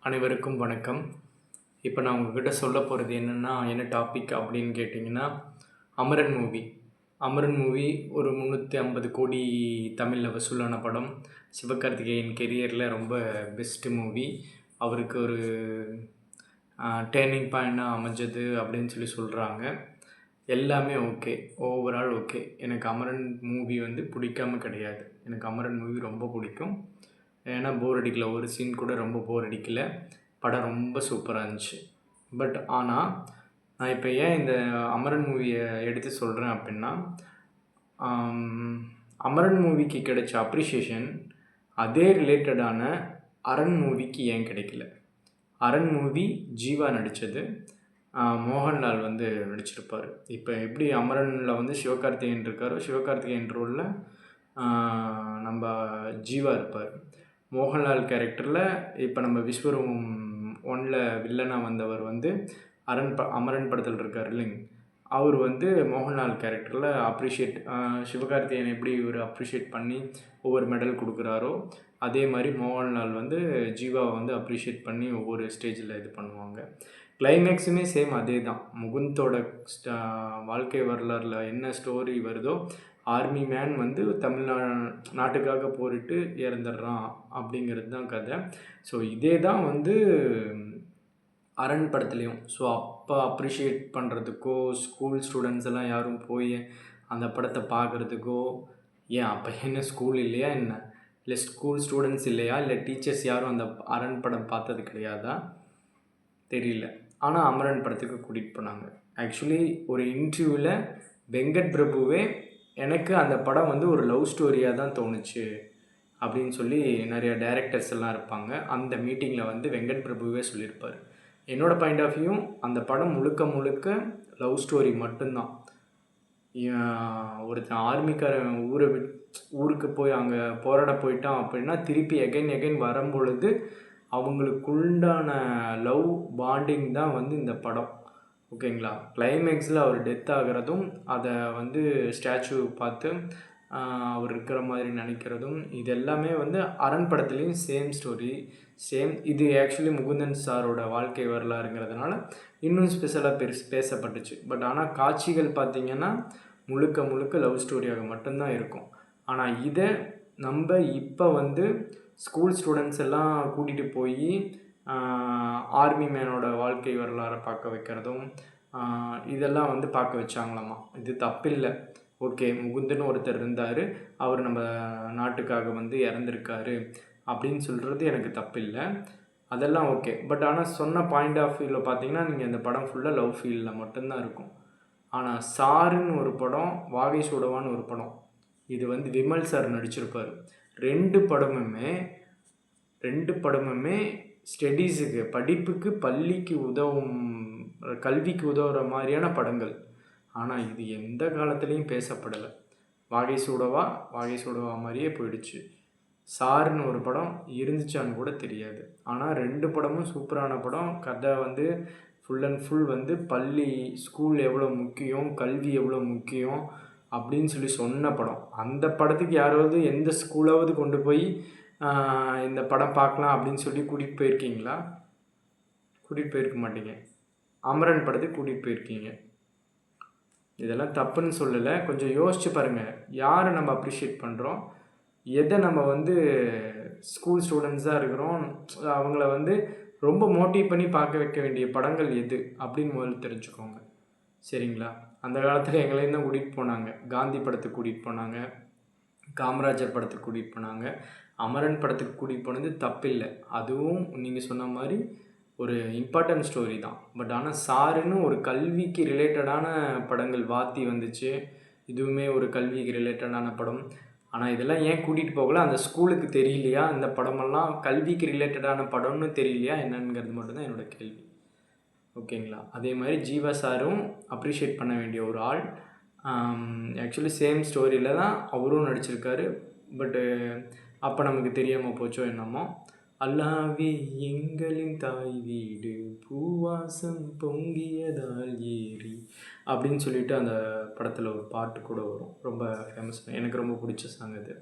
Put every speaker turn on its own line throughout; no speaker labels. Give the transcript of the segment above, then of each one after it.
அனைவருக்கும் வணக்கம். இப்போ நான் உங்ககிட்ட சொல்ல போகிறது என்ன டாபிக் அப்படின்னு கேட்டிங்கன்னா, அமரன் மூவி. அமரன் மூவி ஒரு 350 கோடி தமிழ்ல வசூலான படம். சிவகார்த்திகேயன் கெரியரில் ரொம்ப பெஸ்ட்டு மூவி. அவருக்கு ஒரு டேர்னிங் பாயிண்ட்டாக அமைஞ்சது அப்படின்னு சொல்கிறாங்க. எல்லாமே ஓகே. Overall okay. எனக்கு அமரன் மூவி பிடிக்காம கிடையாது. எனக்கு அமரன் மூவி ரொம்ப பிடிக்கும். ஏன்னா போர் அடிக்கல. ஒரு சீன் கூட ரொம்ப போர் அடிக்கல. படம் ரொம்ப சூப்பராக இருந்துச்சு. ஆனால் நான் இப்போ ஏன் இந்த அமரன் மூவியை எடுத்து சொல்கிறேன் அப்படின்னா, அமரன் மூவிக்கு கிடைச்ச அப்ரிஷியேஷன் அதே ரிலேட்டடான அரண் மூவிக்கு ஏன் கிடைக்கல? அரண் மூவி ஜீவா நடித்தது. மோகன்லால் நடிச்சிருப்பார். இப்போ எப்படி அமரனில் சிவகார்த்திகேயன் இருக்காரோ, சிவகார்த்திகேயன் ரோலில் நம்ம ஜீவா இருப்பார். மோகன்லால் கேரக்டரில் இப்போ நம்ம விஸ்வரூபம் 1ல் வில்லனாக வந்தவர் அமரன் படத்தில் இருக்கார் இல்லைங்க. அவர் மோகன்லால் கேரக்டரில் சிவகார்த்திகேயன் எப்படி இவர் அப்ரிஷியேட் பண்ணி ஒவ்வொரு மெடல் கொடுக்குறாரோ, அதே மாதிரி மோகன்லால் ஜீவாவை அப்ரிஷியேட் பண்ணி ஒவ்வொரு ஸ்டேஜில் இது பண்ணுவாங்க. கிளைமேக்ஸுமே சேம் அதே தான். முகுந்தோட வாழ்க்கை வரலாறில் என்ன ஸ்டோரி வருதோ, ஆர்மி மேன் நாட்டுக்காக போரிட்டு இறந்துடுறான் அப்படிங்கிறது தான் கதை. ஸோ இதே தான் அரண் படத்துலேயும். ஸோ அப்போ அப்ரிஷியேட் பண்ணுறதுக்கோ, ஸ்கூல் ஸ்டூடெண்ட்ஸ் எல்லாம் யாரும் போய் அந்த படத்தை பார்க்குறதுக்கோ, ஏன் அப்போ என்ன ஸ்கூல் இல்லையா என்ன? இல்லை ஸ்கூல் ஸ்டூடெண்ட்ஸ் இல்லையா? இல்லை டீச்சர்ஸ் யாரும் அந்த அரண் படம் பார்த்தது கிடையாதா? தெரியல. ஆனால் அமரன் படத்துக்கு கூட்டிகிட்டு போனாங்க. ஆக்சுவலி ஒரு இன்டர்வியூவில் வெங்கட் பிரபுவே எனக்கு அந்த படம் ஒரு லவ் ஸ்டோரியாக தான் தோணுச்சு அப்படின்னு சொல்லி நிறைய டைரக்டர்ஸ் எல்லாம் இருப்பாங்க. அந்த மீட்டிங்கில் வெங்கட் பிரபுவே சொல்லியிருப்பார். என்னோடய பாயிண்ட் ஆஃப் வியூ அந்த படம் முழுக்க முழுக்க லவ் ஸ்டோரி மட்டும்தான். ஒருத்தன் ஆர்மிக்காரன் ஊருக்கு போய் அங்கே போராட போயிட்டான் அப்படின்னா திருப்பி எகைன் வரும்பொழுது அவங்களுக்குண்டான லவ் பாண்டிங் தான் இந்த படம். ஓகேங்களா? கிளைமேக்ஸில் அவர் டெத் ஆகிறதும், அதை ஸ்டாச்சு பார்த்து அவர் இருக்கிற மாதிரி நினைக்கிறதும், இது எல்லாமே அரண் படத்துலேயும் சேம் ஸ்டோரி, சேம். இது ஆக்சுவலி முகுந்தன் சாரோட வாழ்க்கை வரலாறுங்கிறதுனால இன்னும் ஸ்பெஷலாக பேசப்பட்டுச்சு. ஆனால் காட்சிகள் பார்த்திங்கன்னா முழுக்க முழுக்க லவ் ஸ்டோரியாக மட்டும்தான் இருக்கும். ஆனால் இதை நம்ம இப்போ ஸ்கூல் ஸ்டூடெண்ட்ஸ் எல்லாம் கூட்டிகிட்டு போய் ஆர்மி மேனோட வாழ்க்கை வரலாறை பார்க்க வைக்கிறதும், இதெல்லாம் பார்க்க வச்சாங்களாம்மா. இது தப்பில்லை. ஓகே, முகுந்தன் ஒருத்தர் இருந்தார், அவர் நம்ம நாட்டுக்காக இறந்துருக்காரு அப்படின்னு சொல்கிறது எனக்கு தப்பில்லை. அதெல்லாம் ஓகே. ஆனால் சொன்ன பாயிண்ட் ஆஃப் வியூவில் பார்த்தீங்கன்னா நீங்கள் இந்த படம் ஃபுல்லாக லவ் ஃபீல்டில் மட்டும்தான் இருக்கும். ஆனால் சாருன்னு ஒரு படம், வாகை சூடவான்னு ஒரு படம், இது விமல் சார் நடிச்சிருப்பார். ரெண்டு படமுமே ஸ்டடீஸுக்கு, படிப்புக்கு, பள்ளிக்கு உதவும், கல்விக்கு உதவுற மாதிரியான படங்கள். ஆனால் இது எந்த காலத்துலேயும் பேசப்படலை. வாகை சூடவா மாதிரியே போயிடுச்சு. சாருன்னு ஒரு படம் இருந்துச்சான்னு கூட தெரியாது. ஆனால் ரெண்டு படமும் சூப்பரான படம். கதை ஃபுல் அண்ட் ஃபுல் பள்ளி, ஸ்கூல் எவ்வளோ முக்கியம், கல்வி எவ்வளோ முக்கியம் அப்படின்னு சொன்ன படம். அந்த படத்துக்கு யாராவது எந்த ஸ்கூலாவது கொண்டு போய் இந்த படம் பார்க்கலாம் அப்படின்னு சொல்லி கூட்டிகிட்டு போயிருக்கீங்களா? கூட்டிகிட்டு போயிருக்க மாட்டீங்க. அமரன் படத்துக்கு கூட்டிகிட்டு போயிருக்கீங்க. இதெல்லாம் தப்புன்னு சொல்லலை. கொஞ்சம் யோசிச்சு பாருங்கள். யாரை நம்ம அப்ரிஷியேட் பண்ணுறோம், எதை நம்ம ஸ்கூல் ஸ்டூடெண்ட்ஸாக இருக்கிறோம், அவங்கள ரொம்ப மோட்டிவ் பண்ணி பார்க்க வைக்க வேண்டிய படங்கள் எது அப்படின்னு முதல்ல தெரிஞ்சுக்கோங்க. சரிங்களா? அந்த காலத்தில் எங்களையும் தான் கூட்டிகிட்டு போனாங்க. காந்தி படத்துக்கு கூட்டிகிட்டு போனாங்க, காமராஜர் படத்துக்கு கூட்டிகிட்டு போனாங்க. அமரன் படத்துக்கு கூட்டிகிட்டு போனது தப்பில்லை. அதுவும் நீங்கள் சொன்ன மாதிரி ஒரு இம்பார்ட்டன்ட் ஸ்டோரி தான். ஆனால் சாருன்னு ஒரு கல்விக்கு ரிலேட்டடான படங்கள், வாத்தி வந்துச்சு, இதுவுமே ஒரு கல்விக்கு ரிலேட்டடான படம். ஆனால் இதெல்லாம் ஏன் கூட்டிகிட்டு போகல? அந்த ஸ்கூலுக்கு தெரியலையா இந்த படமெல்லாம் கல்விக்கு ரிலேட்டடான படம்னு தெரியலையா என்னங்கிறது மட்டும்தான் என்னோடய கேள்வி. ஓகேங்களா? அதே மாதிரி ஜீவா சாரும் அப்ரிஷியேட் பண்ண வேண்டிய ஒரு ஆள். ஆக்சுவலி சேம் ஸ்டோரியில் தான் அவரும் நடிச்சிருக்காரு. அப்போ நமக்கு தெரியாமல் போச்சோ என்னமோ. அல்லாவே எங்களின் தாய் வீடு பூவாசம் பொங்கியதால் ஏறி அப்படின்னு சொல்லிட்டு அந்த படத்தில் ஒரு பாட்டு கூட வரும். ரொம்ப ஃபேமஸ். எனக்கு ரொம்ப பிடிச்ச சாங் அது.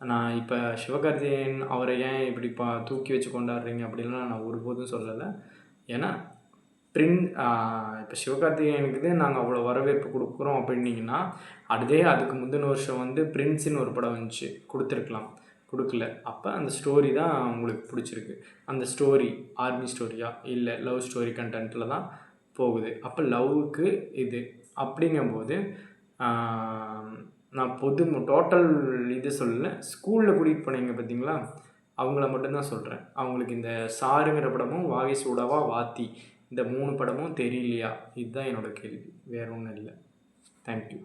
நான் இப்போ சிவகார்த்திகேயன் அவரை ஏன் இப்படி தூக்கி வச்சு கொண்டாடுறீங்க அப்படின்லாம் நான் ஒருபோதும் சொல்லலை. ஏன்னா இப்போ சிவகார்த்திகேயனுக்கு நாங்கள் அவ்வளோ வரவேற்பு கொடுக்குறோம் அப்படின்னீங்கன்னா, அதுக்கு முந்தின வருஷம் வந்து பிரின்ஸுன்னு ஒரு படம் வந்துச்சு, கொடுத்துருக்கலாம், கொடுக்கல. அப்போ அந்த ஸ்டோரி தான் உங்களுக்கு பிடிச்சிருக்கு. அந்த ஸ்டோரி ஆர்மி ஸ்டோரியா இல்லை லவ் ஸ்டோரி கண்டென்ட்டில் தான் போகுது. அப்போ லவ்வுக்கு இது அப்படிங்கும்போது நான் டோட்டல் இது சொல்லலை. ஸ்கூலில் கூட்டிகிட்டு போனீங்க பார்த்தீங்களா, அவங்கள மட்டும்தான் சொல்கிறேன். அவங்களுக்கு இந்த சாருங்கிற படமும் வாகை சூடாவா வாத்தி இந்த 3 படமும் தெரியலையா? இதுதான் என்னோடய கேள்வி. வேறு ஒன்றும் இல்லை. தேங்க்யூ.